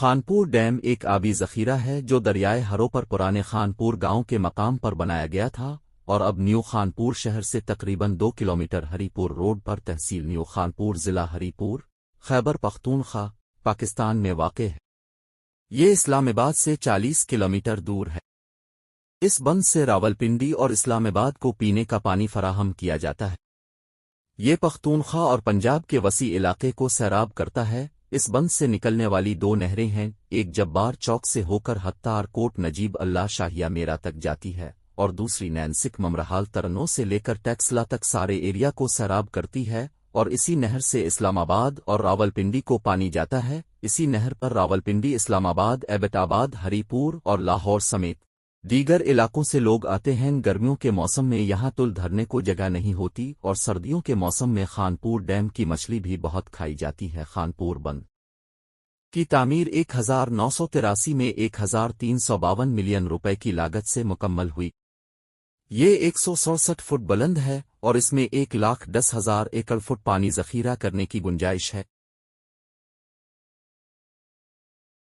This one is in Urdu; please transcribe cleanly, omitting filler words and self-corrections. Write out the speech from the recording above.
خانپور ڈیم ایک آبی ذخیرہ ہے جو دریائے ہرو پر پرانے خانپور گاؤں کے مقام پر بنایا گیا تھا اور اب نیو خانپور شہر سے تقریباً 2 کلومیٹر ہری پور روڈ پر تحصیل نیو خانپور ضلع ہری پور خیبر پختونخوا پاکستان میں واقع ہے۔ یہ اسلام آباد سے 40 کلومیٹر دور ہے۔ اس بند سے راولپنڈی اور اسلام آباد کو پینے کا پانی فراہم کیا جاتا ہے۔ یہ پختونخوا اور پنجاب کے وسیع علاقے کو سیراب کرتا ہے۔ اس بند سے نکلنے والی 2 نہریں ہیں، ایک جبار چوک سے ہو کر ہتار کوٹ نجیب اللہ شاہیہ میرا تک جاتی ہے اور دوسری نین سکھ ممرحال ترنوں سے لے کر ٹیکسلا تک سارے ایریا کو سیراب کرتی ہے، اور اسی نہر سے اسلام آباد اور راولپنڈی کو پانی جاتا ہے۔ اسی نہر پر راولپنڈی، اسلام آباد، ایبٹ آباد، ہری پور اور لاہور سمیت دیگر علاقوں سے لوگ آتے ہیں۔ گرمیوں کے موسم میں یہاں تل دھرنے کو جگہ نہیں ہوتی اور سردیوں کے موسم میں خانپور ڈیم کی مچھلی بھی بہت کھائی جاتی ہے۔ خانپور بند کی تعمیر 1983 میں 1352 ملین روپے کی لاگت سے مکمل ہوئی۔ یہ 167 فٹ بلند ہے اور اس میں 1,10,000 ایکڑ فٹ پانی ذخیرہ کرنے کی گنجائش ہے۔